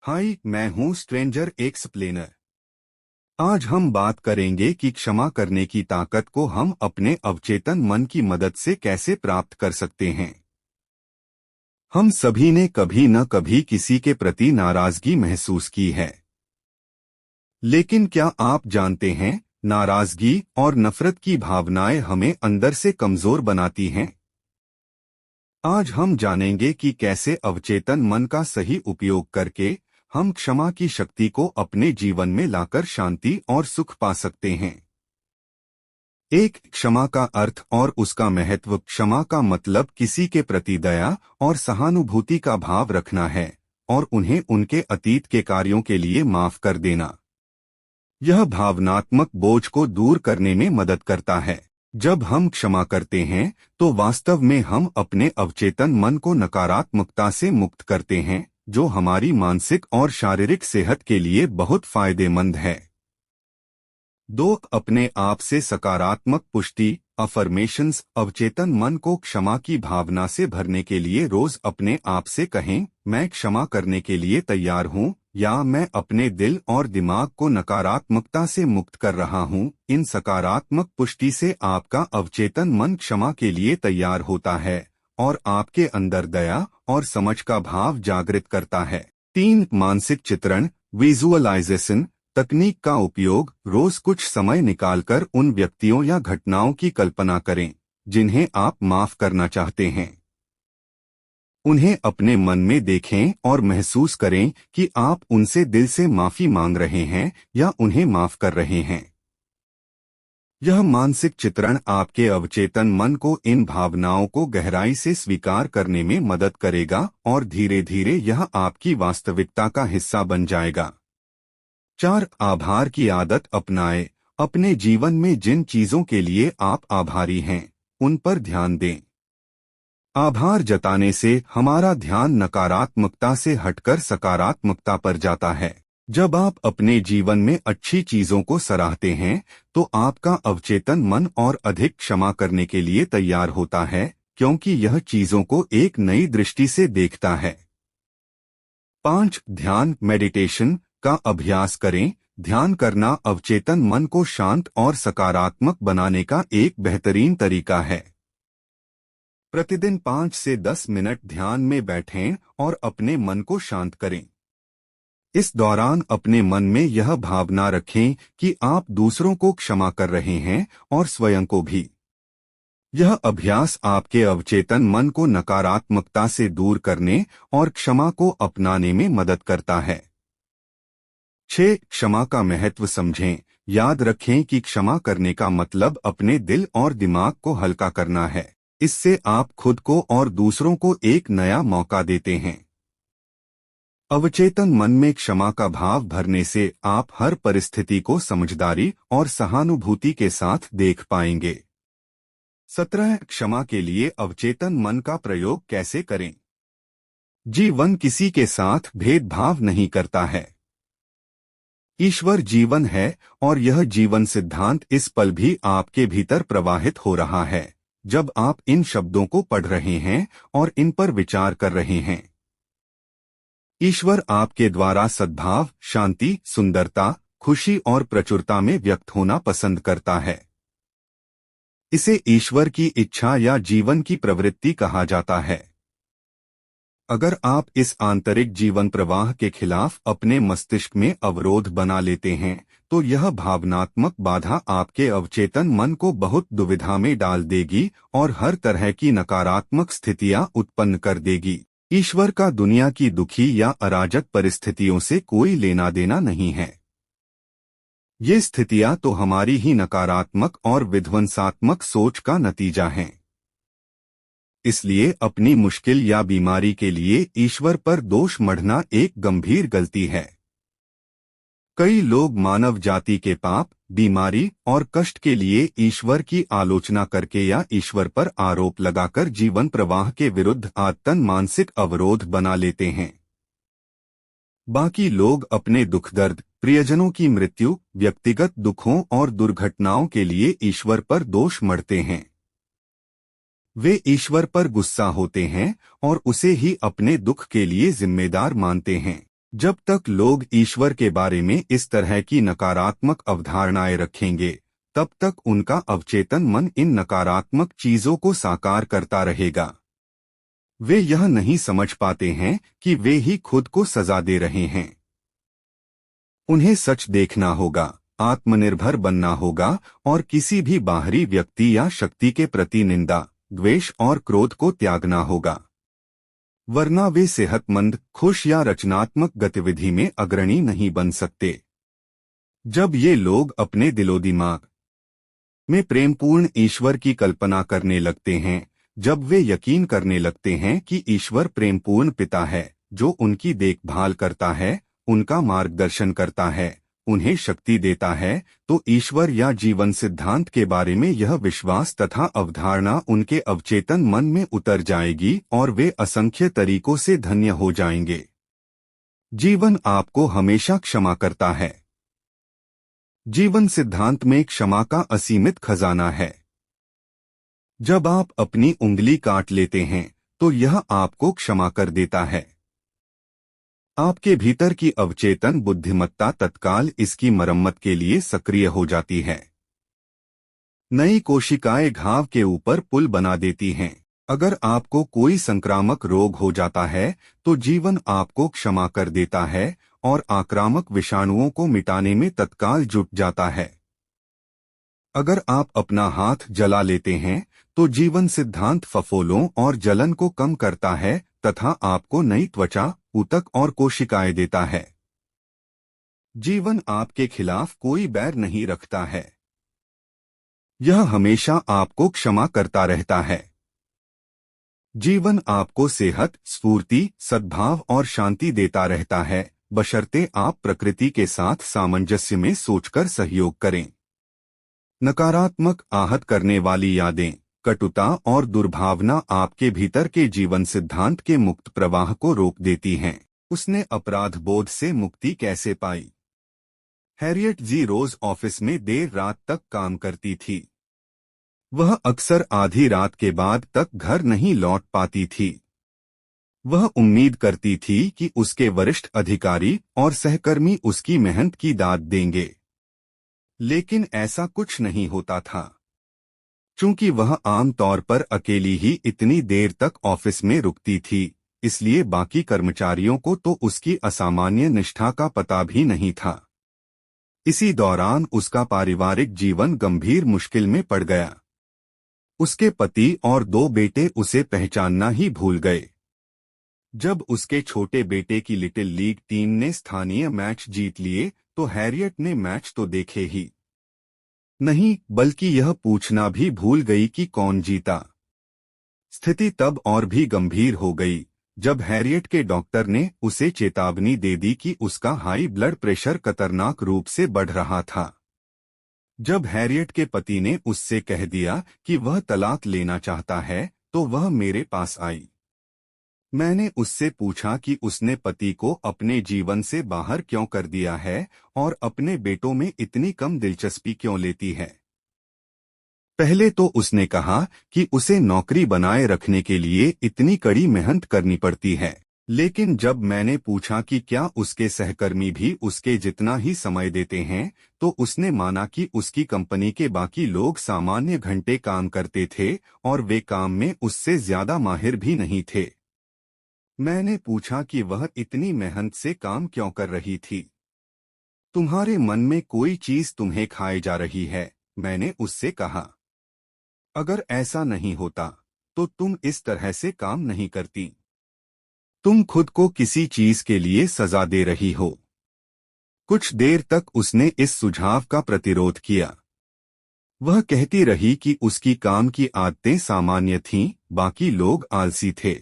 हाय, मैं हूँ stranger explainer. आज हम बात करेंगे कि क्षमा करने की ताकत को हम अपने अवचेतन मन की मदद से कैसे प्राप्त कर सकते हैं। हम सभी ने कभी न कभी किसी के प्रति नाराजगी महसूस की है। लेकिन क्या आप जानते हैं, नाराजगी और नफरत की भावनाएं हमें अंदर से कमजोर बनाती हैं। आज हम जानेंगे कि कैसे अवचेतन मन का सही उपयोग करके हम क्षमा की शक्ति को अपने जीवन में लाकर शांति और सुख पा सकते हैं। एक, क्षमा का अर्थ और उसका महत्व। क्षमा का मतलब किसी के प्रति दया और सहानुभूति का भाव रखना है और उन्हें उनके अतीत के कार्यों के लिए माफ कर देना। यह भावनात्मक बोझ को दूर करने में मदद करता है। जब हम क्षमा करते हैं तो वास्तव में हम अपने अवचेतन मन को नकारात्मकता से मुक्त करते हैं, जो हमारी मानसिक और शारीरिक सेहत के लिए बहुत फायदेमंद है। 2, अपने आप से सकारात्मक पुष्टि अफर्मेशंस। अवचेतन मन को क्षमा की भावना से भरने के लिए रोज अपने आप से कहें, मैं क्षमा करने के लिए तैयार हूँ, या मैं अपने दिल और दिमाग को नकारात्मकता से मुक्त कर रहा हूँ। इन सकारात्मक पुष्टि से आपका अवचेतन मन क्षमा के लिए तैयार होता है और आपके अंदर दया और समझ का भाव जागृत करता है। 3, मानसिक चित्रण विजुअलाइजेशन तकनीक का उपयोग। रोज कुछ समय निकालकर उन व्यक्तियों या घटनाओं की कल्पना करें जिन्हें आप माफ करना चाहते हैं। उन्हें अपने मन में देखें और महसूस करें कि आप उनसे दिल से माफी मांग रहे हैं या उन्हें माफ कर रहे हैं। यह मानसिक चित्रण आपके अवचेतन मन को इन भावनाओं को गहराई से स्वीकार करने में मदद करेगा और धीरे धीरे यह आपकी वास्तविकता का हिस्सा बन जाएगा। 4, आभार की आदत अपनाएं। अपने जीवन में जिन चीजों के लिए आप आभारी हैं, उन पर ध्यान दें। आभार जताने से हमारा ध्यान नकारात्मकता से हटकर सकारात्मकता पर जाता है। जब आप अपने जीवन में अच्छी चीजों को सराहते हैं तो आपका अवचेतन मन और अधिक क्षमा करने के लिए तैयार होता है, क्योंकि यह चीजों को एक नई दृष्टि से देखता है। 5, ध्यान मेडिटेशन का अभ्यास करें। ध्यान करना अवचेतन मन को शांत और सकारात्मक बनाने का एक बेहतरीन तरीका है। प्रतिदिन 5 से 10 मिनट ध्यान में बैठें और अपने मन को शांत करें। इस दौरान अपने मन में यह भावना रखें कि आप दूसरों को क्षमा कर रहे हैं और स्वयं को भी। यह अभ्यास आपके अवचेतन मन को नकारात्मकता से दूर करने और क्षमा को अपनाने में मदद करता है। 6, क्षमा का महत्व समझें। याद रखें कि क्षमा करने का मतलब अपने दिल और दिमाग को हल्का करना है। इससे आप खुद को और दूसरों को एक नया मौका देते हैं। अवचेतन मन में क्षमा का भाव भरने से आप हर परिस्थिति को समझदारी और सहानुभूति के साथ देख पाएंगे। 17, क्षमा के लिए अवचेतन मन का प्रयोग कैसे करें। जीवन किसी के साथ भेदभाव नहीं करता है। ईश्वर जीवन है और यह जीवन सिद्धांत इस पल भी आपके भीतर प्रवाहित हो रहा है जब आप इन शब्दों को पढ़ रहे हैं और इन पर विचार कर रहे हैं। ईश्वर आपके द्वारा सद्भाव, शांति, सुंदरता, खुशी और प्रचुरता में व्यक्त होना पसंद करता है। इसे ईश्वर की इच्छा या जीवन की प्रवृत्ति कहा जाता है। अगर आप इस आंतरिक जीवन प्रवाह के खिलाफ अपने मस्तिष्क में अवरोध बना लेते हैं तो यह भावनात्मक बाधा आपके अवचेतन मन को बहुत दुविधा में डाल देगी और हर तरह की नकारात्मक स्थितियां उत्पन्न कर देगी। ईश्वर का दुनिया की दुखी या अराजक परिस्थितियों से कोई लेना देना नहीं है। ये स्थितियां तो हमारी ही नकारात्मक और विध्वंसात्मक सोच का नतीजा हैं। इसलिए अपनी मुश्किल या बीमारी के लिए ईश्वर पर दोष मढ़ना एक गंभीर गलती है। कई लोग मानव जाति के पाप, बीमारी और कष्ट के लिए ईश्वर की आलोचना करके या ईश्वर पर आरोप लगाकर जीवन प्रवाह के विरुद्ध आत्तन मानसिक अवरोध बना लेते हैं। बाकी लोग अपने दुख दर्द, प्रियजनों की मृत्यु, व्यक्तिगत दुखों और दुर्घटनाओं के लिए ईश्वर पर दोष मढ़ते हैं। वे ईश्वर पर गुस्सा होते हैं और उसे ही अपने दुख के लिए जिम्मेदार मानते हैं। जब तक लोग ईश्वर के बारे में इस तरह की नकारात्मक अवधारणाएं रखेंगे, तब तक उनका अवचेतन मन इन नकारात्मक चीजों को साकार करता रहेगा। वे यह नहीं समझ पाते हैं कि वे ही खुद को सजा दे रहे हैं। उन्हें सच देखना होगा, आत्मनिर्भर बनना होगा और किसी भी बाहरी व्यक्ति या शक्ति के प्रति निंदा, द्वेष और क्रोध को त्यागना होगा। वरना वे सेहतमंद, खुश या रचनात्मक गतिविधि में अग्रणी नहीं बन सकते। जब ये लोग अपने दिलो-दिमाग में प्रेमपूर्ण ईश्वर की कल्पना करने लगते हैं, जब वे यकीन करने लगते हैं कि ईश्वर प्रेमपूर्ण पिता है जो उनकी देखभाल करता है, उनका मार्गदर्शन करता है, उन्हें शक्ति देता है, तो ईश्वर या जीवन सिद्धांत के बारे में यह विश्वास तथा अवधारणा उनके अवचेतन मन में उतर जाएगी और वे असंख्य तरीकों से धन्य हो जाएंगे। जीवन आपको हमेशा क्षमा करता है। जीवन सिद्धांत में क्षमा का असीमित खजाना है। जब आप अपनी उंगली काट लेते हैं तो यह आपको क्षमा कर देता है। आपके भीतर की अवचेतन बुद्धिमत्ता तत्काल इसकी मरम्मत के लिए सक्रिय हो जाती है। नई कोशिकाएं घाव के ऊपर पुल बना देती हैं। अगर आपको कोई संक्रामक रोग हो जाता है तो जीवन आपको क्षमा कर देता है और आक्रामक विषाणुओं को मिटाने में तत्काल जुट जाता है। अगर आप अपना हाथ जला लेते हैं तो जीवन सिद्धांत फफोलों और जलन को कम करता है तथा आपको नई त्वचा, ऊतक और कोशिकाएं देता है। जीवन आपके खिलाफ कोई बैर नहीं रखता है। यह हमेशा आपको क्षमा करता रहता है। जीवन आपको सेहत, स्फूर्ति, सद्भाव और शांति देता रहता है, बशर्ते आप प्रकृति के साथ सामंजस्य में सोचकर सहयोग करें। नकारात्मक, आहत करने वाली यादें, कटुता और दुर्भावना आपके भीतर के जीवन सिद्धांत के मुक्त प्रवाह को रोक देती हैं। उसने अपराध बोध से मुक्ति कैसे पाई? हैरियट जी रोज ऑफिस में देर रात तक काम करती थी। वह अक्सर आधी रात के बाद तक घर नहीं लौट पाती थी। वह उम्मीद करती थी कि उसके वरिष्ठ अधिकारी और सहकर्मी उसकी मेहनत की दाद देंगे, लेकिन ऐसा कुछ नहीं होता था। चूंकि वह आम तौर पर अकेली ही इतनी देर तक ऑफिस में रुकती थी, इसलिए बाकी कर्मचारियों को तो उसकी असामान्य निष्ठा का पता भी नहीं था। इसी दौरान उसका पारिवारिक जीवन गंभीर मुश्किल में पड़ गया। उसके पति और 2 बेटे उसे पहचानना ही भूल गए। जब उसके छोटे बेटे की लिटिल लीग टीम ने स्थानीय मैच जीत लिए तो हैरियट ने मैच तो देखे ही नहीं, बल्कि यह पूछना भी भूल गई कि कौन जीता। स्थिति तब और भी गंभीर हो गई जब हैरियट के डॉक्टर ने उसे चेतावनी दे दी कि उसका हाई ब्लड प्रेशर खतरनाक रूप से बढ़ रहा था। जब हैरियट के पति ने उससे कह दिया कि वह तलाक लेना चाहता है तो वह मेरे पास आई। मैंने उससे पूछा कि उसने पति को अपने जीवन से बाहर क्यों कर दिया है और अपने बेटों में इतनी कम दिलचस्पी क्यों लेती है। पहले तो उसने कहा कि उसे नौकरी बनाए रखने के लिए इतनी कड़ी मेहनत करनी पड़ती है, लेकिन जब मैंने पूछा कि क्या उसके सहकर्मी भी उसके जितना ही समय देते हैं तो उसने माना कि उसकी कंपनी के बाकी लोग सामान्य घंटे काम करते थे और वे काम में उससे ज्यादा माहिर भी नहीं थे। मैंने पूछा कि वह इतनी मेहनत से काम क्यों कर रही थी। तुम्हारे मन में कोई चीज तुम्हें खाए जा रही है, मैंने उससे कहा। अगर ऐसा नहीं होता तो तुम इस तरह से काम नहीं करती। तुम खुद को किसी चीज के लिए सजा दे रही हो। कुछ देर तक उसने इस सुझाव का प्रतिरोध किया। वह कहती रही कि उसकी काम की आदतें सामान्य थीं, बाकी लोग आलसी थे।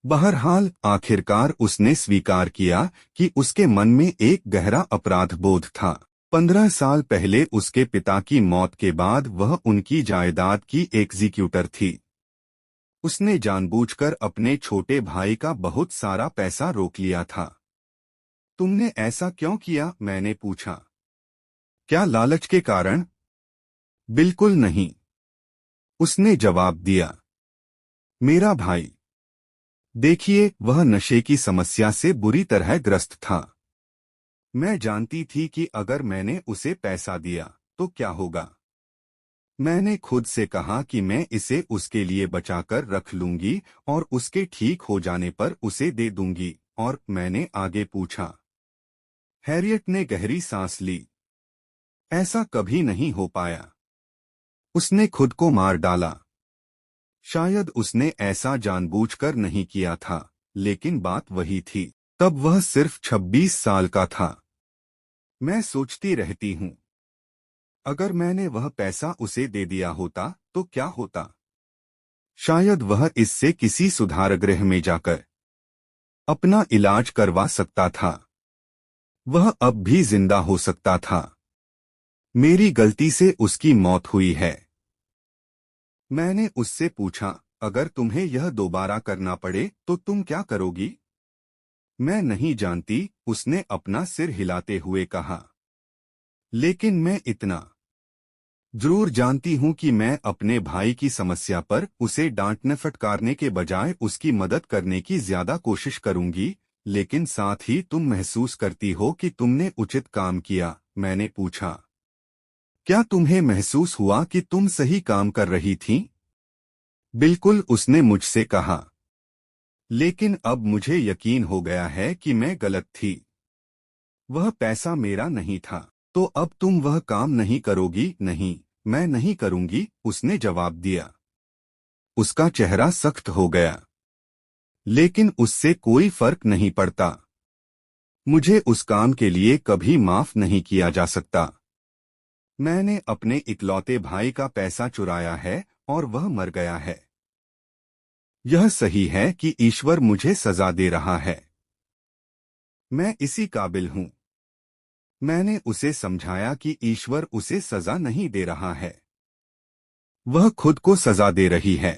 बहरहाल आखिरकार उसने स्वीकार किया कि उसके मन में एक गहरा अपराध बोध था। 15 साल पहले उसके पिता की मौत के बाद वह उनकी जायदाद की एग्जीक्यूटर थी। उसने जानबूझकर अपने छोटे भाई का बहुत सारा पैसा रोक लिया था। तुमने ऐसा क्यों किया? मैंने पूछा। क्या लालच के कारण? बिल्कुल नहीं, उसने जवाब दिया। मेरा भाई देखिए, वह नशे की समस्या से बुरी तरह ग्रस्त था। मैं जानती थी कि अगर मैंने उसे पैसा दिया तो क्या होगा। मैंने खुद से कहा कि मैं इसे उसके लिए बचाकर रख लूंगी और उसके ठीक हो जाने पर उसे दे दूंगी, और मैंने आगे पूछा। हैरियट ने गहरी सांस ली। ऐसा कभी नहीं हो पाया। उसने खुद को मार डाला। शायद उसने ऐसा जानबूझकर नहीं किया था, लेकिन बात वही थी। तब वह सिर्फ 26 साल का था। मैं सोचती रहती हूँ, अगर मैंने वह पैसा उसे दे दिया होता तो क्या होता। शायद वह इससे किसी सुधारगृह में जाकर अपना इलाज करवा सकता था। वह अब भी जिंदा हो सकता था। मेरी गलती से उसकी मौत हुई है। मैंने उससे पूछा, अगर तुम्हें यह दोबारा करना पड़े तो तुम क्या करोगी? मैं नहीं जानती, उसने अपना सिर हिलाते हुए कहा। लेकिन मैं इतना जरूर जानती हूं कि मैं अपने भाई की समस्या पर उसे डांटने फटकारने के बजाय उसकी मदद करने की ज्यादा कोशिश करूंगी। लेकिन साथ ही तुम महसूस करती हो कि तुमने उचित काम किया? मैंने पूछा। क्या तुम्हें महसूस हुआ कि तुम सही काम कर रही थीं? बिल्कुल, उसने मुझसे कहा। लेकिन अब मुझे यकीन हो गया है कि मैं गलत थी। वह पैसा मेरा नहीं था। तो अब तुम वह काम नहीं करोगी? नहीं, मैं नहीं करूंगी, उसने जवाब दिया। उसका चेहरा सख्त हो गया। लेकिन उससे कोई फर्क नहीं पड़ता। मुझे उस काम के लिए कभी माफ नहीं किया जा सकता। मैंने अपने इकलौते भाई का पैसा चुराया है और वह मर गया है। यह सही है कि ईश्वर मुझे सजा दे रहा है। मैं इसी काबिल हूं। मैंने उसे समझाया कि ईश्वर उसे सजा नहीं दे रहा है, वह खुद को सजा दे रही है।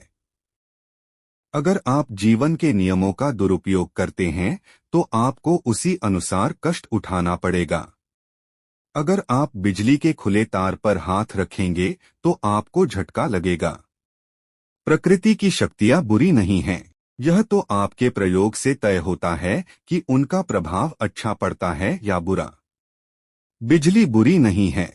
अगर आप जीवन के नियमों का दुरुपयोग करते हैं तो आपको उसी अनुसार कष्ट उठाना पड़ेगा। अगर आप बिजली के खुले तार पर हाथ रखेंगे तो आपको झटका लगेगा। प्रकृति की शक्तियां बुरी नहीं हैं। यह तो आपके प्रयोग से तय होता है कि उनका प्रभाव अच्छा पड़ता है या बुरा। बिजली बुरी नहीं है।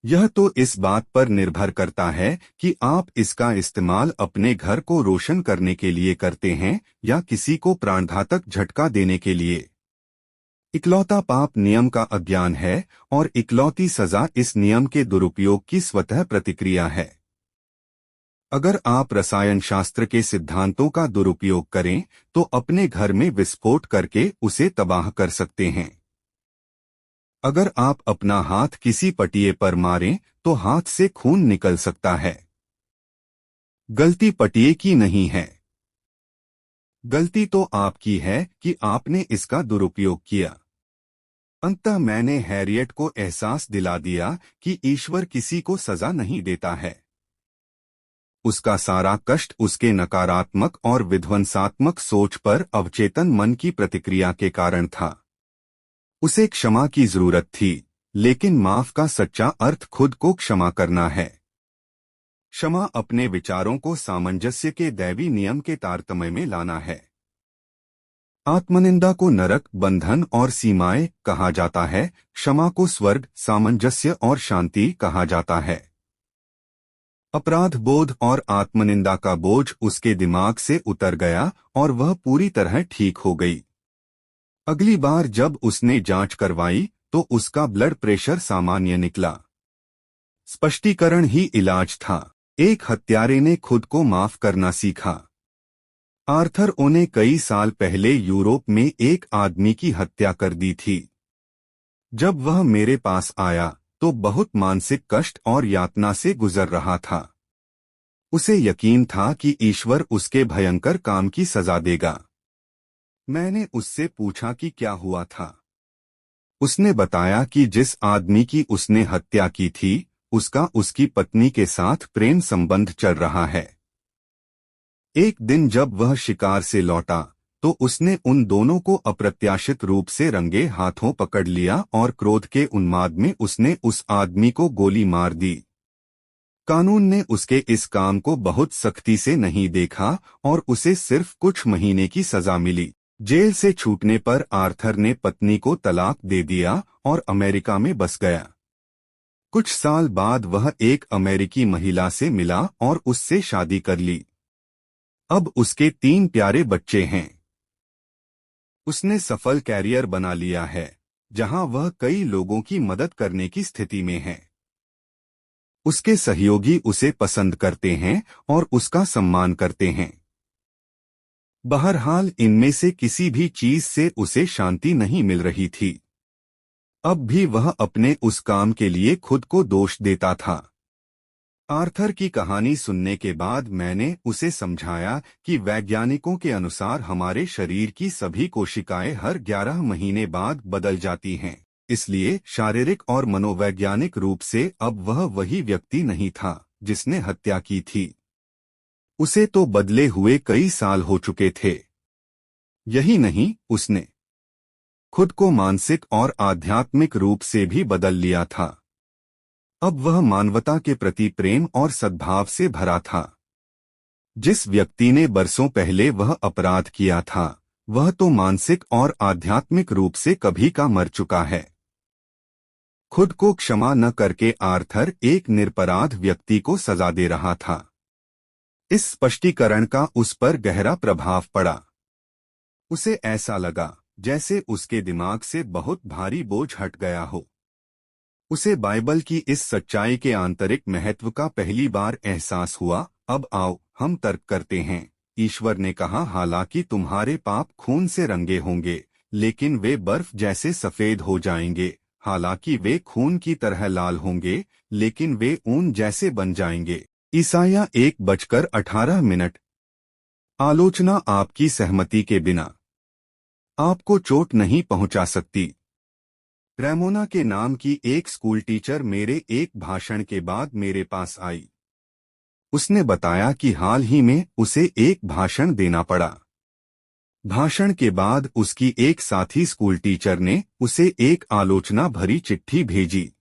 यह तो इस बात पर निर्भर करता है कि आप इसका इस्तेमाल अपने घर को रोशन करने के लिए करते हैं या किसी को प्राणघातक झटका देने के लिए। इकलौता पाप नियम का अज्ञान है और इकलौती सजा इस नियम के दुरुपयोग की स्वतः प्रतिक्रिया है। अगर आप रसायन शास्त्र के सिद्धांतों का दुरुपयोग करें तो अपने घर में विस्फोट करके उसे तबाह कर सकते हैं। अगर आप अपना हाथ किसी पटिए पर मारें तो हाथ से खून निकल सकता है। गलती पटिए की नहीं है। गलती तो आपकी है कि आपने इसका दुरुपयोग किया। अंततः मैंने हैरियट को एहसास दिला दिया कि ईश्वर किसी को सजा नहीं देता है। उसका सारा कष्ट उसके नकारात्मक और विध्वंसात्मक सोच पर अवचेतन मन की प्रतिक्रिया के कारण था। उसे क्षमा की जरूरत थी, लेकिन माफ का सच्चा अर्थ खुद को क्षमा करना है। क्षमा अपने विचारों को सामंजस्य के दैवी नियम के तारतम्य में लाना है। आत्मनिंदा को नरक, बंधन और सीमाएं कहा जाता है। क्षमा को स्वर्ग, सामंजस्य और शांति कहा जाता है। अपराध बोध और आत्मनिंदा का बोझ उसके दिमाग से उतर गया और वह पूरी तरह ठीक हो गई। अगली बार जब उसने जांच करवाई तो उसका ब्लड प्रेशर सामान्य निकला। स्पष्टीकरण ही इलाज था। एक हत्यारे ने खुद को माफ करना सीखा। आर्थर ओ ने कई साल पहले यूरोप में एक आदमी की हत्या कर दी थी। जब वह मेरे पास आया तो बहुत मानसिक कष्ट और यातना से गुजर रहा था। उसे यकीन था कि ईश्वर उसके भयंकर काम की सजा देगा। मैंने उससे पूछा कि क्या हुआ था। उसने बताया कि जिस आदमी की उसने हत्या की थी उसका उसकी पत्नी के साथ प्रेम संबंध चल रहा है। एक दिन जब वह शिकार से लौटा तो उसने उन दोनों को अप्रत्याशित रूप से रंगे हाथों पकड़ लिया और क्रोध के उन्माद में उसने उस आदमी को गोली मार दी। कानून ने उसके इस काम को बहुत सख्ती से नहीं देखा और उसे सिर्फ कुछ महीने की सजा मिली। जेल से छूटने पर आर्थर ने पत्नी को तलाक दे दिया और अमेरिका में बस गया। कुछ साल बाद वह एक अमेरिकी महिला से मिला और उससे शादी कर ली। अब उसके 3 प्यारे बच्चे हैं। उसने सफल कैरियर बना लिया है, जहां वह कई लोगों की मदद करने की स्थिति में है। उसके सहयोगी उसे पसंद करते हैं और उसका सम्मान करते हैं। बहरहाल इनमें से किसी भी चीज से उसे शांति नहीं मिल रही थी। अब भी वह अपने उस काम के लिए खुद को दोष देता था। आर्थर की कहानी सुनने के बाद मैंने उसे समझाया कि वैज्ञानिकों के अनुसार हमारे शरीर की सभी कोशिकाएं हर 11 महीने बाद बदल जाती हैं। इसलिए शारीरिक और मनोवैज्ञानिक रूप से अब वह वही व्यक्ति नहीं था जिसने हत्या की थी। उसे तो बदले हुए कई साल हो चुके थे। यही नहीं, उसने खुद को मानसिक और आध्यात्मिक रूप से भी बदल लिया था। अब वह मानवता के प्रति प्रेम और सद्भाव से भरा था। जिस व्यक्ति ने बरसों पहले वह अपराध किया था, वह तो मानसिक और आध्यात्मिक रूप से कभी का मर चुका है। खुद को क्षमा न करके आर्थर एक निरपराध व्यक्ति को सजा दे रहा था। इस स्पष्टीकरण का उस पर गहरा प्रभाव पड़ा। उसे ऐसा लगा जैसे उसके दिमाग से बहुत भारी बोझ हट गया हो। उसे बाइबल की इस सच्चाई के आंतरिक महत्व का पहली बार एहसास हुआ। अब आओ हम तर्क करते हैं। ईश्वर ने कहा, हालांकि तुम्हारे पाप खून से रंगे होंगे, लेकिन वे बर्फ जैसे सफेद हो जाएंगे। हालांकि वे खून की तरह लाल होंगे, लेकिन वे ऊन जैसे बन जाएंगे। ईसाया 1:18। आलोचना आपकी सहमति के बिना आपको चोट नहीं पहुंचा सकती। रैमोना के नाम की एक स्कूल टीचर मेरे एक भाषण के बाद मेरे पास आई। उसने बताया कि हाल ही में उसे एक भाषण देना पड़ा। भाषण के बाद उसकी एक साथी स्कूल टीचर ने उसे एक आलोचना भरी चिट्ठी भेजी।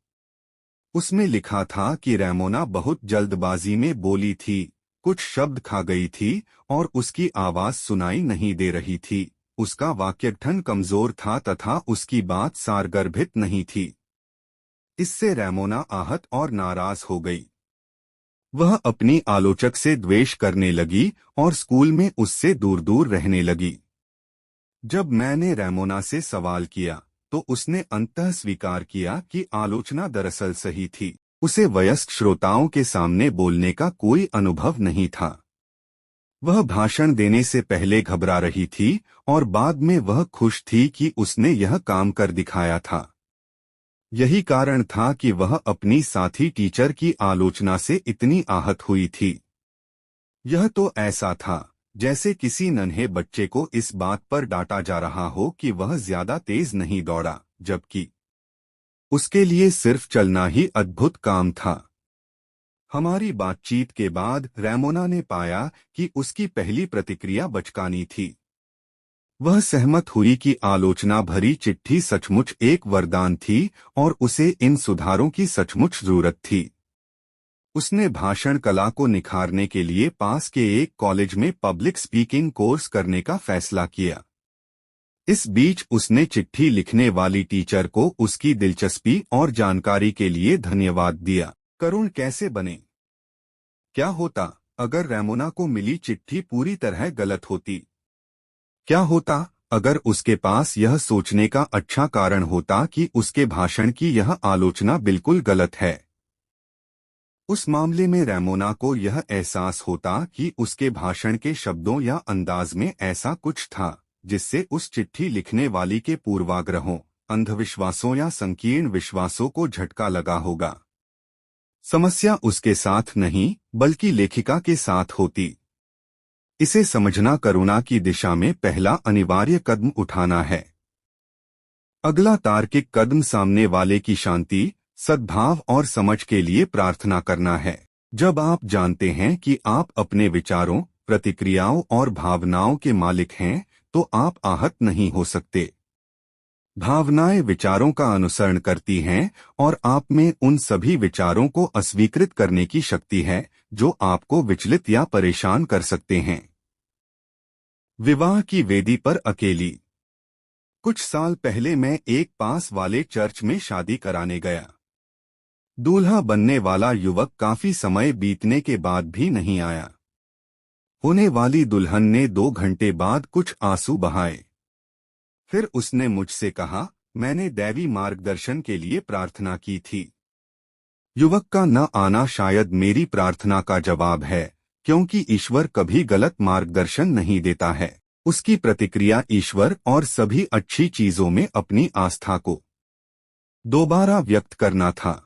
उसमें लिखा था कि रैमोना बहुत जल्दबाजी में बोली थी, कुछ शब्द खा गई थी और उसकी आवाज सुनाई नहीं दे रही थी। उसका वाक्यगठन कमजोर था तथा उसकी बात सारगर्भित नहीं थी। इससे रैमोना आहत और नाराज हो गई। वह अपनी आलोचक से द्वेष करने लगी और स्कूल में उससे दूर दूर रहने लगी। जब मैंने रैमोना से सवाल किया तो उसने अंततः स्वीकार किया कि आलोचना दरअसल सही थी। उसे वयस्क श्रोताओं के सामने बोलने का कोई अनुभव नहीं था। वह भाषण देने से पहले घबरा रही थी और बाद में वह खुश थी कि उसने यह काम कर दिखाया था। यही कारण था कि वह अपनी साथी टीचर की आलोचना से इतनी आहत हुई थी। यह तो ऐसा था जैसे किसी नन्हे बच्चे को इस बात पर डांटा जा रहा हो कि वह ज्यादा तेज नहीं दौड़ा, जबकि उसके लिए सिर्फ चलना ही अद्भुत काम था। हमारी बातचीत के बाद रैमोना ने पाया कि उसकी पहली प्रतिक्रिया बचकानी थी। वह सहमत हुई कि आलोचना भरी चिट्ठी सचमुच एक वरदान थी और उसे इन सुधारों की सचमुच जरूरत थी। उसने भाषण कला को निखारने के लिए पास के एक कॉलेज में पब्लिक स्पीकिंग कोर्स करने का फैसला किया। इस बीच उसने चिट्ठी लिखने वाली टीचर को उसकी दिलचस्पी और जानकारी के लिए धन्यवाद दिया। करुण कैसे बने? क्या होता अगर रैमोना को मिली चिट्ठी पूरी तरह गलत होती? क्या होता अगर उसके पास यह सोचने का अच्छा कारण होता कि उसके भाषण की यह आलोचना बिल्कुल गलत है? उस मामले में रैमोना को यह एहसास होता कि उसके भाषण के शब्दों या अंदाज में ऐसा कुछ था जिससे उस चिट्ठी लिखने वाली के पूर्वाग्रहों, अंधविश्वासों या संकीर्ण विश्वासों को झटका लगा होगा। समस्या उसके साथ नहीं बल्कि लेखिका के साथ होती। इसे समझना करुणा की दिशा में पहला अनिवार्य कदम उठाना है। अगला तार्किक कदम सामने वाले की शांति, सद्भाव और समझ के लिए प्रार्थना करना है। जब आप जानते हैं कि आप अपने विचारों, प्रतिक्रियाओं और भावनाओं के मालिक हैं, तो आप आहत नहीं हो सकते। भावनाएं विचारों का अनुसरण करती हैं और आप में उन सभी विचारों को अस्वीकृत करने की शक्ति है जो आपको विचलित या परेशान कर सकते हैं। विवाह की वेदी पर अकेली। कुछ साल पहले मैं एक पास वाले चर्च में शादी कराने गया। दूल्हा बनने वाला युवक काफी समय बीतने के बाद भी नहीं आया। होने वाली दुल्हन ने 2 घंटे बाद कुछ आंसू बहाए। फिर उसने मुझसे कहा, मैंने दैवी मार्गदर्शन के लिए प्रार्थना की थी। युवक का न आना शायद मेरी प्रार्थना का जवाब है, क्योंकि ईश्वर कभी गलत मार्गदर्शन नहीं देता है। उसकी प्रतिक्रिया ईश्वर और सभी अच्छी चीजों में अपनी आस्था को दोबारा व्यक्त करना था।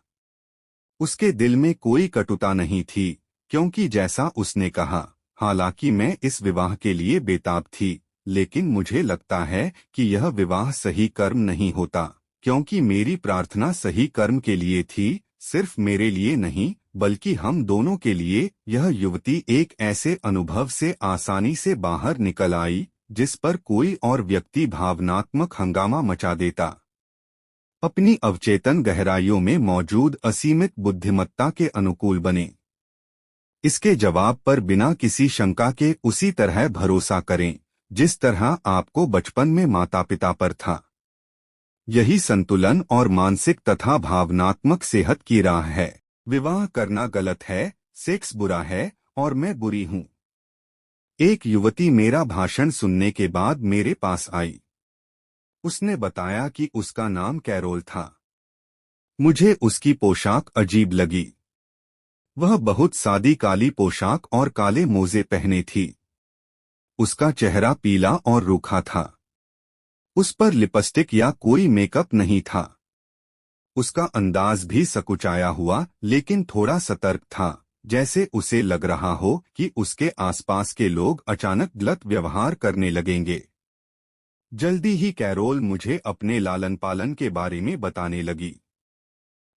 उसके दिल में कोई कटुता नहीं थी, क्योंकि जैसा उसने कहा, हालांकि मैं इस विवाह के लिए बेताब थी, लेकिन मुझे लगता है कि यह विवाह सही कर्म नहीं होता, क्योंकि मेरी प्रार्थना सही कर्म के लिए थी, सिर्फ मेरे लिए नहीं बल्कि हम दोनों के लिए। यह युवती एक ऐसे अनुभव से आसानी से बाहर निकल आई जिस पर कोई और व्यक्ति भावनात्मक हंगामा मचा देता। अपनी अवचेतन गहराइयों में मौजूद असीमित बुद्धिमत्ता के अनुकूल बने। इसके जवाब पर बिना किसी शंका के उसी तरह भरोसा करें जिस तरह आपको बचपन में माता पिता पर था। यही संतुलन और मानसिक तथा भावनात्मक सेहत की राह है। विवाह करना गलत है, सेक्स बुरा है और मैं बुरी हूं। एक युवती मेरा भाषण सुनने के बाद मेरे पास आई। उसने बताया कि उसका नाम कैरोल था। मुझे उसकी पोशाक अजीब लगी। वह बहुत सादी काली पोशाक और काले मोजे पहने थी। उसका चेहरा पीला और रूखा था। उस पर लिपस्टिक या कोई मेकअप नहीं था। उसका अंदाज भी सकुचाया हुआ लेकिन थोड़ा सतर्क था, जैसे उसे लग रहा हो कि उसके आसपास के लोग अचानक गलत व्यवहार करने लगेंगे। जल्दी ही कैरोल मुझे अपने लालन पालन के बारे में बताने लगी।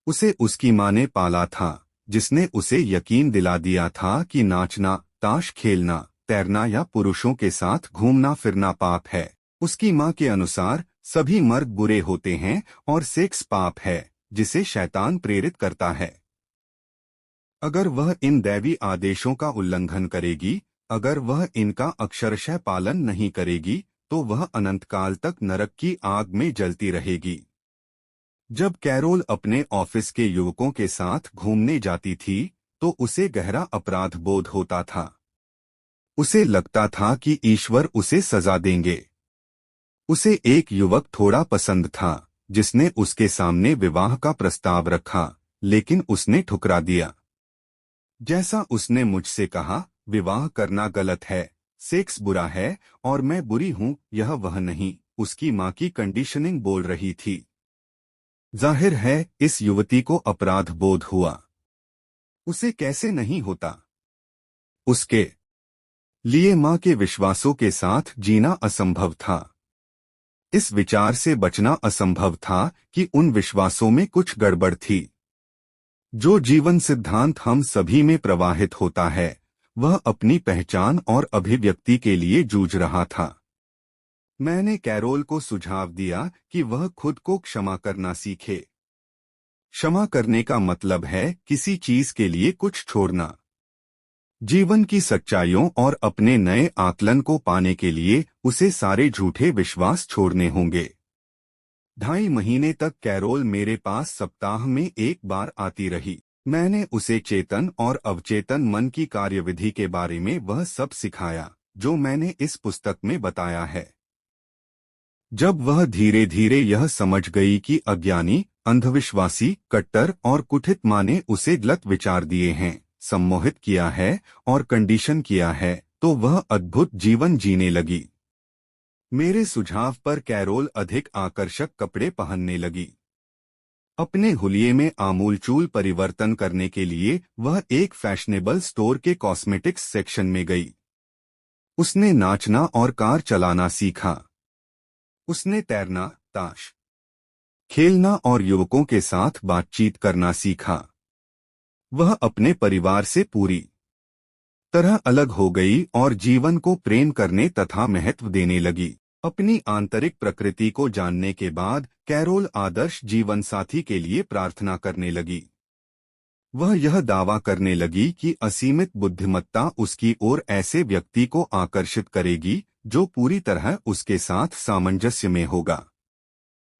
उसे उसकी माँ ने पाला था, जिसने उसे यकीन दिला दिया था कि नाचना, ताश खेलना, तैरना या पुरुषों के साथ घूमना फिरना पाप है। उसकी माँ के अनुसार सभी मर्द बुरे होते हैं और सेक्स पाप है जिसे शैतान प्रेरित करता है। अगर वह इन दैवी आदेशों का उल्लंघन करेगी, अगर वह इनका अक्षरशः पालन नहीं करेगी, तो वह अनंतकाल तक नरक की आग में जलती रहेगी। जब कैरोल अपने ऑफिस के युवकों के साथ घूमने जाती थी, तो उसे गहरा अपराध बोध होता था। उसे लगता था कि ईश्वर उसे सजा देंगे। उसे एक युवक थोड़ा पसंद था, जिसने उसके सामने विवाह का प्रस्ताव रखा, लेकिन उसने ठुकरा दिया। जैसा उसने मुझसे कहा, विवाह करना गलत है, सेक्स बुरा है और मैं बुरी हूं, यह वह नहीं, उसकी माँ की कंडीशनिंग बोल रही थी। जाहिर है इस युवती को अपराध बोध हुआ। उसे कैसे नहीं होता? उसके लिए माँ के विश्वासों के साथ जीना असंभव था। इस विचार से बचना असंभव था कि उन विश्वासों में कुछ गड़बड़ थी। जो जीवन सिद्धांत हम सभी में प्रवाहित होता है, वह अपनी पहचान और अभिव्यक्ति के लिए जूझ रहा था। मैंने कैरोल को सुझाव दिया कि वह खुद को क्षमा करना सीखे। क्षमा करने का मतलब है किसी चीज के लिए कुछ छोड़ना। जीवन की सच्चाइयों और अपने नए आकलन को पाने के लिए उसे सारे झूठे विश्वास छोड़ने होंगे। 2.5 महीने तक कैरोल मेरे पास सप्ताह में एक बार आती रही। मैंने उसे चेतन और अवचेतन मन की कार्यविधि के बारे में वह सब सिखाया जो मैंने इस पुस्तक में बताया है। जब वह धीरे धीरे यह समझ गई कि अज्ञानी, अंधविश्वासी, कट्टर और कुठित माँ ने उसे गलत विचार दिए हैं, सम्मोहित किया है और कंडीशन किया है, तो वह अद्भुत जीवन जीने लगी। मेरे सुझाव पर कैरोल अधिक आकर्षक कपड़े पहनने लगी। अपने हुलिये में आमूलचूल परिवर्तन करने के लिए वह एक फैशनेबल स्टोर के कॉस्मेटिक्स सेक्शन में गई। उसने नाचना और कार चलाना सीखा। उसने तैरना, ताश खेलना और युवकों के साथ बातचीत करना सीखा। वह अपने परिवार से पूरी तरह अलग हो गई और जीवन को प्रेम करने तथा महत्व देने लगी। अपनी आंतरिक प्रकृति को जानने के बाद कैरोल आदर्श जीवनसाथी के लिए प्रार्थना करने लगी। वह यह दावा करने लगी कि असीमित बुद्धिमत्ता उसकी ओर ऐसे व्यक्ति को आकर्षित करेगी जो पूरी तरह उसके साथ सामंजस्य में होगा।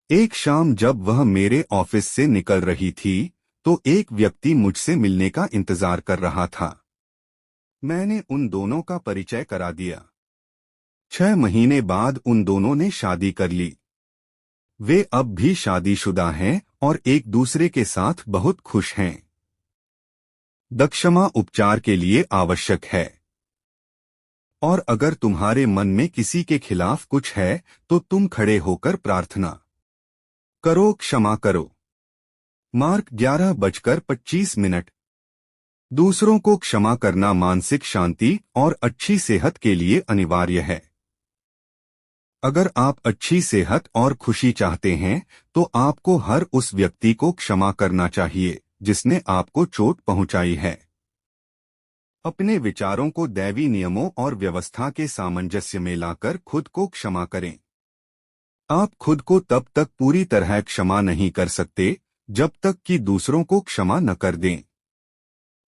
एक शाम जब वह मेरे ऑफिस से निकल रही थी तो एक व्यक्ति मुझसे मिलने का इंतजार कर रहा था। मैंने उन दोनों का परिचय करा दिया। 6 महीने बाद उन दोनों ने शादी कर ली। वे अब भी शादीशुदा हैं और एक दूसरे के साथ बहुत खुश हैं। क्षमा उपचार के लिए आवश्यक है। और अगर तुम्हारे मन में किसी के खिलाफ कुछ है तो तुम खड़े होकर प्रार्थना करो, क्षमा करो। मार्क 11:25। दूसरों को क्षमा करना मानसिक शांति और अच्छी सेहत के लिए अनिवार्य है। अगर आप अच्छी सेहत और खुशी चाहते हैं तो आपको हर उस व्यक्ति को क्षमा करना चाहिए जिसने आपको चोट पहुंचाई है। अपने विचारों को दैवी नियमों और व्यवस्था के सामंजस्य में लाकर खुद को क्षमा करें। आप खुद को तब तक पूरी तरह क्षमा नहीं कर सकते जब तक कि दूसरों को क्षमा न कर दें।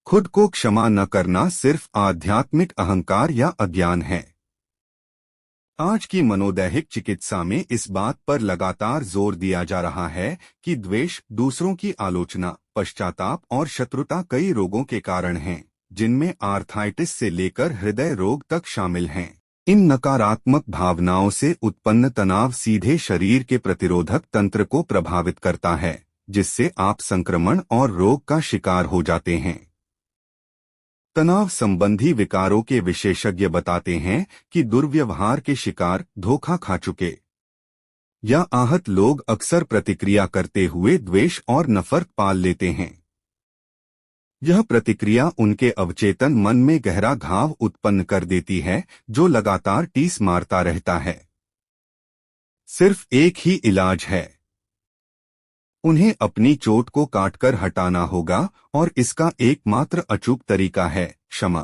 खुद को क्षमा न करना सिर्फ आध्यात्मिक अहंकार या अज्ञान है। आज की मनोदैहिक चिकित्सा में इस बात पर लगातार जोर दिया जा रहा है कि द्वेष, दूसरों की आलोचना, पश्चाताप और शत्रुता कई रोगों के कारण हैं, जिनमें आर्थराइटिस से लेकर हृदय रोग तक शामिल हैं। इन नकारात्मक भावनाओं से उत्पन्न तनाव सीधे शरीर के प्रतिरोधक तंत्र को प्रभावित करता है, जिससे आप संक्रमण और रोग का शिकार हो जाते हैं। तनाव संबंधी विकारों के विशेषज्ञ बताते हैं कि दुर्व्यवहार के शिकार, धोखा खा चुके या आहत लोग अक्सर प्रतिक्रिया करते हुए द्वेष और नफरत पाल लेते हैं। यह प्रतिक्रिया उनके अवचेतन मन में गहरा घाव उत्पन्न कर देती है जो लगातार टीस मारता रहता है। सिर्फ एक ही इलाज है, उन्हें अपनी चोट को काटकर हटाना होगा और इसका एकमात्र अचूक तरीका है क्षमा।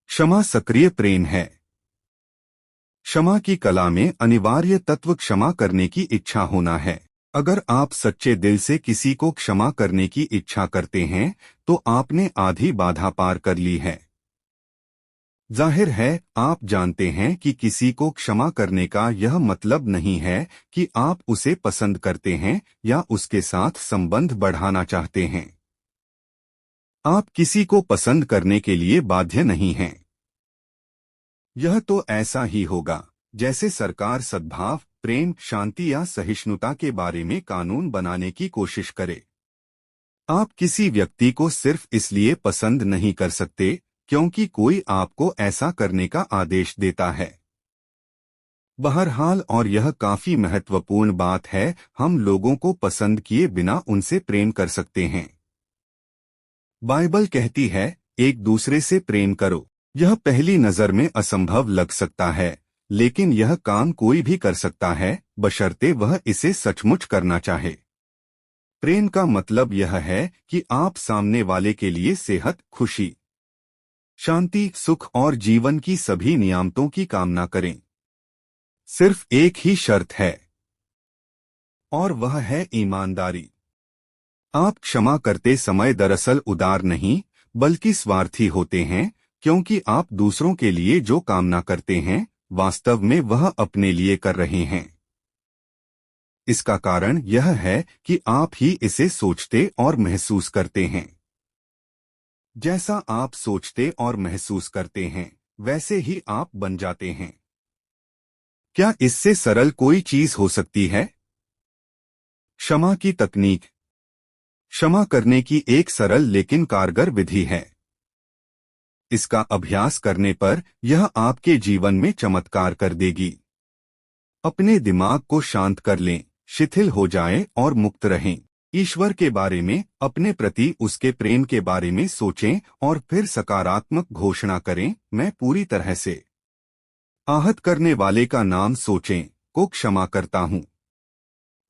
क्षमा सक्रिय प्रेम है। क्षमा की कला में अनिवार्य तत्व क्षमा करने की इच्छा होना है। अगर आप सच्चे दिल से किसी को क्षमा करने की इच्छा करते हैं तो आपने आधी बाधा पार कर ली है। जाहिर है आप जानते हैं कि किसी को क्षमा करने का यह मतलब नहीं है कि आप उसे पसंद करते हैं या उसके साथ संबंध बढ़ाना चाहते हैं। आप किसी को पसंद करने के लिए बाध्य नहीं हैं। यह तो ऐसा ही होगा जैसे सरकार सद्भाव, प्रेम, शांति या सहिष्णुता के बारे में कानून बनाने की कोशिश करे। आप किसी व्यक्ति को सिर्फ इसलिए पसंद नहीं कर सकते क्योंकि कोई आपको ऐसा करने का आदेश देता है। बहरहाल, और यह काफी महत्वपूर्ण बात है, हम लोगों को पसंद किए बिना उनसे प्रेम कर सकते हैं। बाइबल कहती है, एक दूसरे से प्रेम करो। यह पहली नजर में असंभव लग सकता है, लेकिन यह काम कोई भी कर सकता है, बशर्ते वह इसे सचमुच करना चाहे। प्रेम का मतलब यह है कि आप सामने वाले के लिए सेहत, खुशी, शांति, सुख और जीवन की सभी नियामतों की कामना करें। सिर्फ एक ही शर्त है, और वह है ईमानदारी। आप क्षमा करते समय दरअसल उदार नहीं बल्कि स्वार्थी होते हैं, क्योंकि आप दूसरों के लिए जो कामना करते हैं वास्तव में वह अपने लिए कर रहे हैं। इसका कारण यह है कि आप ही इसे सोचते और महसूस करते हैं। जैसा आप सोचते और महसूस करते हैं वैसे ही आप बन जाते हैं। क्या इससे सरल कोई चीज हो सकती है? क्षमा की तकनीक। क्षमा करने की एक सरल लेकिन कारगर विधि है। इसका अभ्यास करने पर यह आपके जीवन में चमत्कार कर देगी। अपने दिमाग को शांत कर लें, शिथिल हो जाएं और मुक्त रहें। ईश्वर के बारे में, अपने प्रति उसके प्रेम के बारे में सोचें और फिर सकारात्मक घोषणा करें, मैं पूरी तरह से आहत करने वाले का नाम सोचें, को क्षमा करता हूं।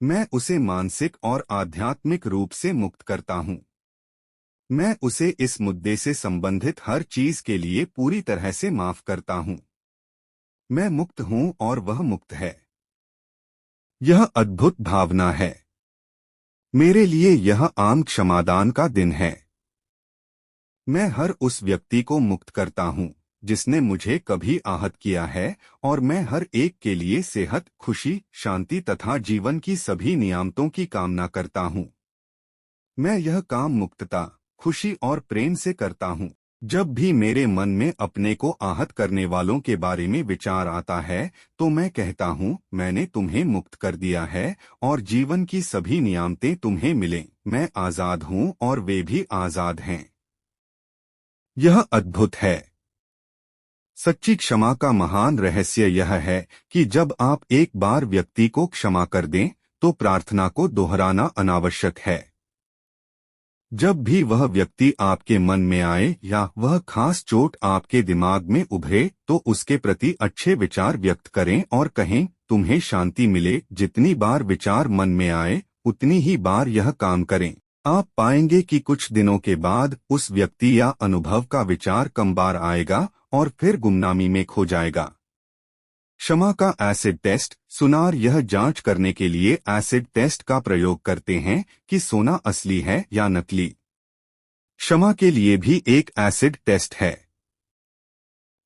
मैं उसे मानसिक और आध्यात्मिक रूप से मुक्त करता हूं। मैं उसे इस मुद्दे से संबंधित हर चीज के लिए पूरी तरह से माफ करता हूं। मैं मुक्त हूं और वह मुक्त है। यह अद्भुत भावना है। मेरे लिए यह आम क्षमादान का दिन है। मैं हर उस व्यक्ति को मुक्त करता हूँ जिसने मुझे कभी आहत किया है, और मैं हर एक के लिए सेहत, खुशी, शांति तथा जीवन की सभी नियामतों की कामना करता हूँ। मैं यह काम मुक्तता, खुशी और प्रेम से करता हूँ। जब भी मेरे मन में अपने को आहत करने वालों के बारे में विचार आता है, तो मैं कहता हूँ, मैंने तुम्हें मुक्त कर दिया है और जीवन की सभी नियामतें तुम्हें मिलें। मैं आजाद हूँ और वे भी आजाद हैं। यह अद्भुत है। सच्ची क्षमा का महान रहस्य यह है कि जब आप एक बार व्यक्ति को क्षमा कर दें, तो प्रार्थना को दोहराना अनावश्यक है। जब भी वह व्यक्ति आपके मन में आए या वह खास चोट आपके दिमाग में उभरे, तो उसके प्रति अच्छे विचार व्यक्त करें और कहें, तुम्हें शांति मिले। जितनी बार विचार मन में आए, उतनी ही बार यह काम करें। आप पाएंगे कि कुछ दिनों के बाद उस व्यक्ति या अनुभव का विचार कम बार आएगा और फिर गुमनामी में खो जाएगा। क्षमा का एसिड टेस्ट। सुनार यह जांच करने के लिए एसिड टेस्ट का प्रयोग करते हैं कि सोना असली है या नकली। क्षमा के लिए भी एक एसिड टेस्ट है।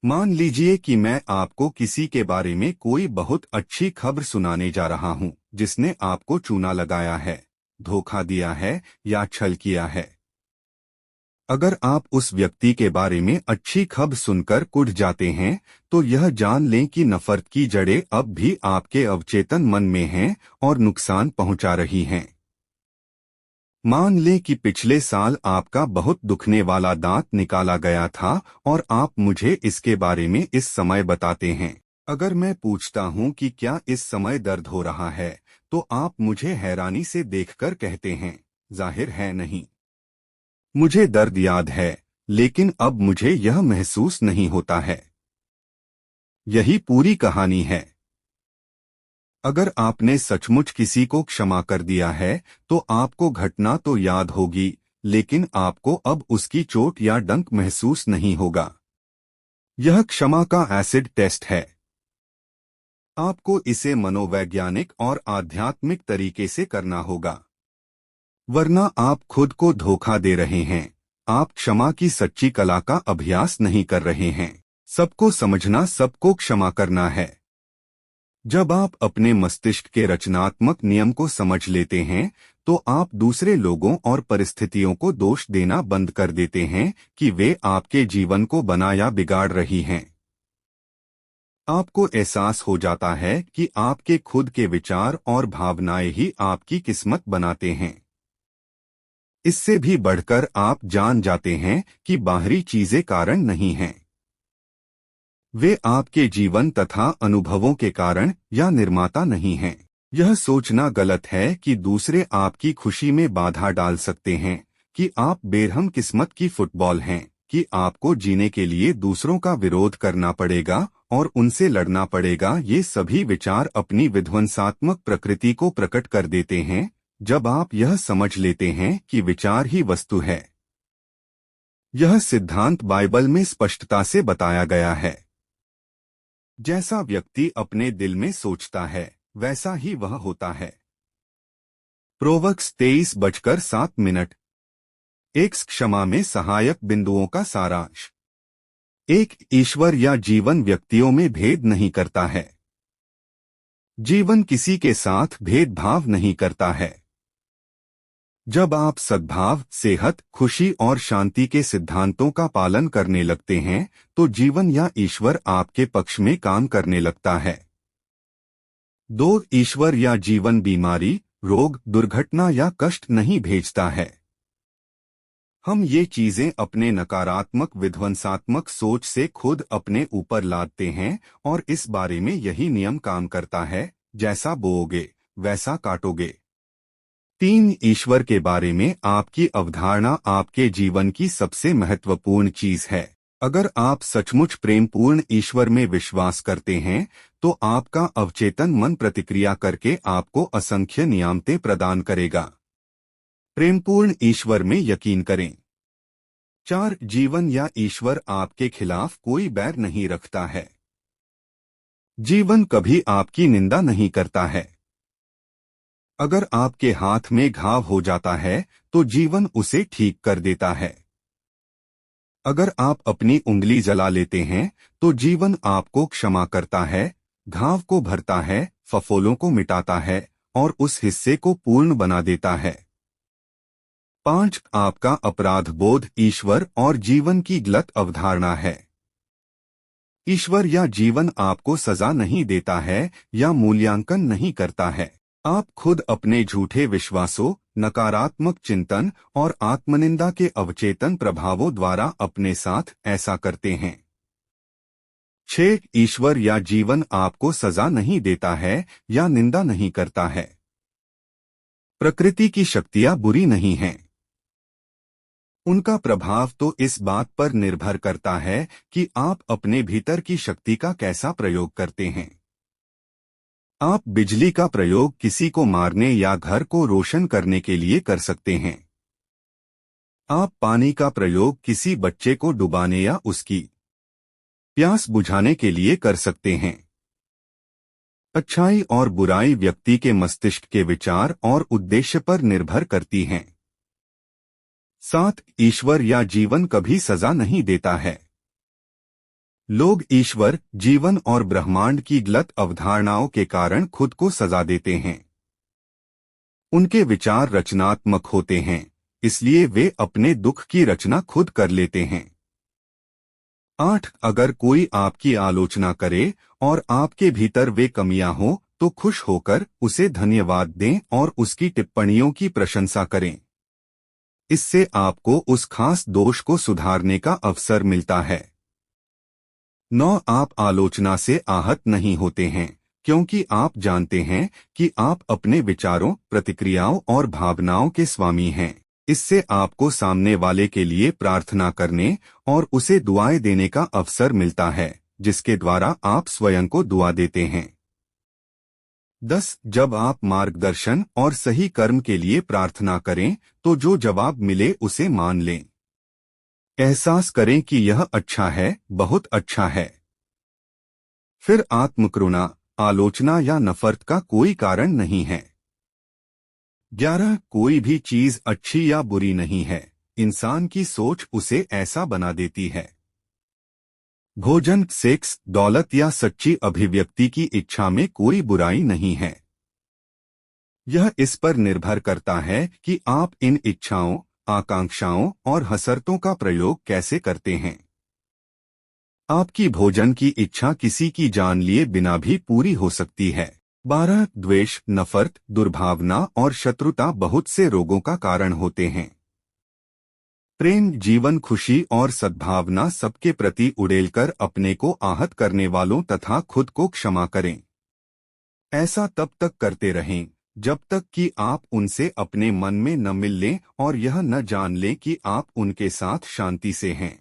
मान लीजिए कि मैं आपको किसी के बारे में कोई बहुत अच्छी खबर सुनाने जा रहा हूं, जिसने आपको चूना लगाया है, धोखा दिया है या छल किया है। अगर आप उस व्यक्ति के बारे में अच्छी खबर सुनकर कुढ़ जाते हैं, तो यह जान लें कि नफरत की जड़ें अब भी आपके अवचेतन मन में हैं और नुकसान पहुंचा रही हैं। मान लें कि पिछले साल आपका बहुत दुखने वाला दांत निकाला गया था और आप मुझे इसके बारे में इस समय बताते हैं। अगर मैं पूछता हूं कि क्या इस समय दर्द हो रहा है, तो आप मुझे हैरानी से देखकर कहते हैं, जाहिर है नहीं। मुझे दर्द याद है, लेकिन अब मुझे यह महसूस नहीं होता है। यही पूरी कहानी है। अगर आपने सचमुच किसी को क्षमा कर दिया है, तो आपको घटना तो याद होगी, लेकिन आपको अब उसकी चोट या डंक महसूस नहीं होगा। यह क्षमा का एसिड टेस्ट है। आपको इसे मनोवैज्ञानिक और आध्यात्मिक तरीके से करना होगा, वरना आप खुद को धोखा दे रहे हैं। आप क्षमा की सच्ची कला का अभ्यास नहीं कर रहे हैं। सबको समझना, सबको क्षमा करना है। जब आप अपने मस्तिष्क के रचनात्मक नियम को समझ लेते हैं, तो आप दूसरे लोगों और परिस्थितियों को दोष देना बंद कर देते हैं कि वे आपके जीवन को बना या बिगाड़ रही हैं। आपको एहसास हो जाता है कि आपके खुद के विचार और भावनाएं ही आपकी किस्मत बनाते हैं। इससे भी बढ़कर आप जान जाते हैं कि बाहरी चीजें कारण नहीं हैं। वे आपके जीवन तथा अनुभवों के कारण या निर्माता नहीं हैं। यह सोचना गलत है कि दूसरे आपकी खुशी में बाधा डाल सकते हैं, कि आप बेरहम किस्मत की फुटबॉल हैं, कि आपको जीने के लिए दूसरों का विरोध करना पड़ेगा और उनसे लड़ना पड़ेगा। ये सभी विचार अपनी विध्वंसात्मक प्रकृति को प्रकट कर देते हैं। जब आप यह समझ लेते हैं कि विचार ही वस्तु है। यह सिद्धांत बाइबल में स्पष्टता से बताया गया है। जैसा व्यक्ति अपने दिल में सोचता है, वैसा ही वह होता है। प्रोवर्ब्स 23:07। एक क्षमा में सहायक बिंदुओं का सारांश। एक, ईश्वर या जीवन व्यक्तियों में भेद नहीं करता है। जीवन किसी के साथ भेदभाव नहीं करता है। जब आप सद्भाव, सेहत, खुशी और शांति के सिद्धांतों का पालन करने लगते हैं, तो जीवन या ईश्वर आपके पक्ष में काम करने लगता है। 2, ईश्वर या जीवन बीमारी, रोग, दुर्घटना या कष्ट नहीं भेजता है। हम ये चीजें अपने नकारात्मक विध्वंसात्मक सोच से खुद अपने ऊपर लादते हैं, और इस बारे में यही नियम काम करता है, जैसा बोओगे वैसा काटोगे। 3, ईश्वर के बारे में आपकी अवधारणा आपके जीवन की सबसे महत्वपूर्ण चीज है। अगर आप सचमुच प्रेमपूर्ण ईश्वर में विश्वास करते हैं, तो आपका अवचेतन मन प्रतिक्रिया करके आपको असंख्य नियामतें प्रदान करेगा। प्रेमपूर्ण ईश्वर में यकीन करें। 4, जीवन या ईश्वर आपके खिलाफ कोई बैर नहीं रखता है। जीवन कभी आपकी निंदा नहीं करता है। अगर आपके हाथ में घाव हो जाता है तो जीवन उसे ठीक कर देता है। अगर आप अपनी उंगली जला लेते हैं तो जीवन आपको क्षमा करता है, घाव को भरता है, फफोलों को मिटाता है और उस हिस्से को पूर्ण बना देता है। 5. आपका अपराध बोध ईश्वर और जीवन की गलत अवधारणा है। ईश्वर या जीवन आपको सजा नहीं देता है या मूल्यांकन नहीं करता है। आप खुद अपने झूठे विश्वासों, नकारात्मक चिंतन और आत्मनिंदा के अवचेतन प्रभावों द्वारा अपने साथ ऐसा करते हैं। 6. ईश्वर या जीवन आपको सजा नहीं देता है या निंदा नहीं करता है। प्रकृति की शक्तियां बुरी नहीं हैं। उनका प्रभाव तो इस बात पर निर्भर करता है कि आप अपने भीतर की शक्ति का कैसा प्रयोग करते हैं। आप बिजली का प्रयोग किसी को मारने या घर को रोशन करने के लिए कर सकते हैं। आप पानी का प्रयोग किसी बच्चे को डुबाने या उसकी प्यास बुझाने के लिए कर सकते हैं। अच्छाई और बुराई व्यक्ति के मस्तिष्क के विचार और उद्देश्य पर निर्भर करती हैं। 7. ईश्वर या जीवन कभी सजा नहीं देता है। लोग ईश्वर, जीवन और ब्रह्मांड की गलत अवधारणाओं के कारण खुद को सजा देते हैं। उनके विचार रचनात्मक होते हैं, इसलिए वे अपने दुख की रचना खुद कर लेते हैं। 8. अगर कोई आपकी आलोचना करे और आपके भीतर वे कमियां हो तो खुश होकर उसे धन्यवाद दें और उसकी टिप्पणियों की प्रशंसा करें। इससे आपको उस खास दोष को सुधारने का अवसर मिलता है। 9. आप आलोचना से आहत नहीं होते हैं क्योंकि आप जानते हैं कि आप अपने विचारों, प्रतिक्रियाओं और भावनाओं के स्वामी हैं। इससे आपको सामने वाले के लिए प्रार्थना करने और उसे दुआएं देने का अवसर मिलता है, जिसके द्वारा आप स्वयं को दुआ देते हैं। 10. जब आप मार्गदर्शन और सही कर्म के लिए प्रार्थना करें तो जो जवाब मिले उसे मान लें। एहसास करें कि यह अच्छा है, बहुत अच्छा है। फिर आत्मकरुणा, आलोचना या नफरत का कोई कारण नहीं है। 11. कोई भी चीज अच्छी या बुरी नहीं है, इंसान की सोच उसे ऐसा बना देती है। भोजन, सेक्स, दौलत या सच्ची अभिव्यक्ति की इच्छा में कोई बुराई नहीं है। यह इस पर निर्भर करता है कि आप इन इच्छाओं, आकांक्षाओं और हसरतों का प्रयोग कैसे करते हैं। आपकी भोजन की इच्छा किसी की जान लिए बिना भी पूरी हो सकती है। 12. द्वेष, नफरत, दुर्भावना और शत्रुता बहुत से रोगों का कारण होते हैं। प्रेम, जीवन, खुशी और सद्भावना सबके प्रति उड़ेलकर अपने को आहत करने वालों तथा खुद को क्षमा करें। ऐसा तब तक करते रहें जब तक कि आप उनसे अपने मन में न मिल लें और यह न जान लें कि आप उनके साथ शांति से हैं।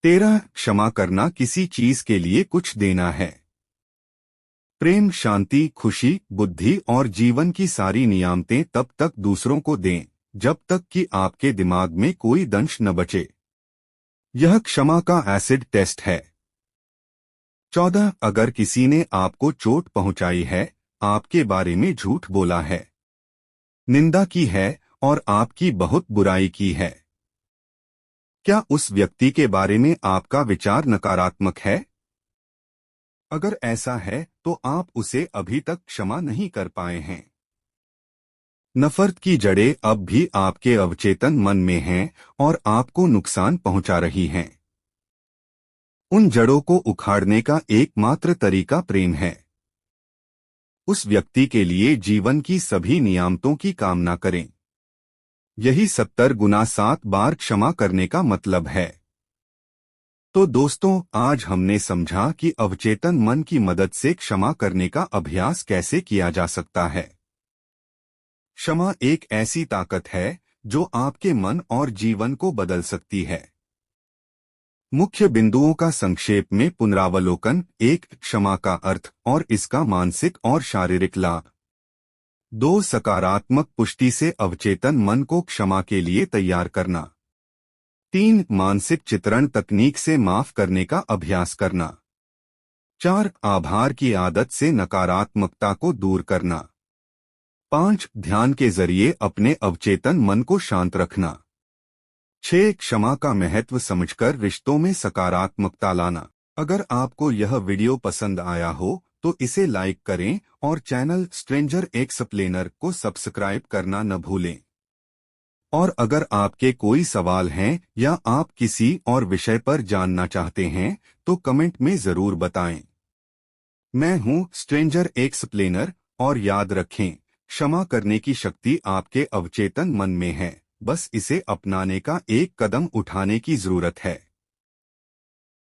13. क्षमा करना किसी चीज के लिए कुछ देना है। प्रेम, शांति, खुशी, बुद्धि और जीवन की सारी नियामतें तब तक दूसरों को दें जब तक कि आपके दिमाग में कोई दंश न बचे। यह क्षमा का एसिड टेस्ट है। 14. अगर किसी ने आपको चोट पहुंचाई है, आपके बारे में झूठ बोला है, निंदा की है और आपकी बहुत बुराई की है, क्या उस व्यक्ति के बारे में आपका विचार नकारात्मक है? अगर ऐसा है तो आप उसे अभी तक क्षमा नहीं कर पाए हैं। नफरत की जड़ें अब भी आपके अवचेतन मन में हैं और आपको नुकसान पहुंचा रही हैं। उन जड़ों को उखाड़ने का एकमात्र तरीका प्रेम है। उस व्यक्ति के लिए जीवन की सभी नियामतों की कामना करें। यही 70 गुना 7 बार क्षमा करने का मतलब है। तो दोस्तों, आज हमने समझा कि अवचेतन मन की मदद से क्षमा करने का अभ्यास कैसे किया जा सकता है। क्षमा एक ऐसी ताकत है जो आपके मन और जीवन को बदल सकती है। मुख्य बिंदुओं का संक्षेप में पुनरावलोकन। 1. क्षमा का अर्थ और इसका मानसिक और शारीरिक लाभ। 2. सकारात्मक पुष्टि से अवचेतन मन को क्षमा के लिए तैयार करना। 3. मानसिक चित्रण तकनीक से माफ करने का अभ्यास करना। 4. आभार की आदत से नकारात्मकता को दूर करना। 5. ध्यान के जरिए अपने अवचेतन मन को शांत रखना। 6. क्षमा का महत्व समझकर रिश्तों में सकारात्मकता लाना। अगर आपको यह वीडियो पसंद आया हो तो इसे लाइक करें और चैनल स्ट्रेंजर एक्सप्लेनर को सब्सक्राइब करना न भूलें। और अगर आपके कोई सवाल हैं या आप किसी और विषय पर जानना चाहते हैं तो कमेंट में जरूर बताएं। मैं हूं स्ट्रेंजर एक्सप्लेनर और याद रखें, क्षमा करने की शक्ति आपके अवचेतन मन में है, बस इसे अपनाने का एक कदम उठाने की जरूरत है।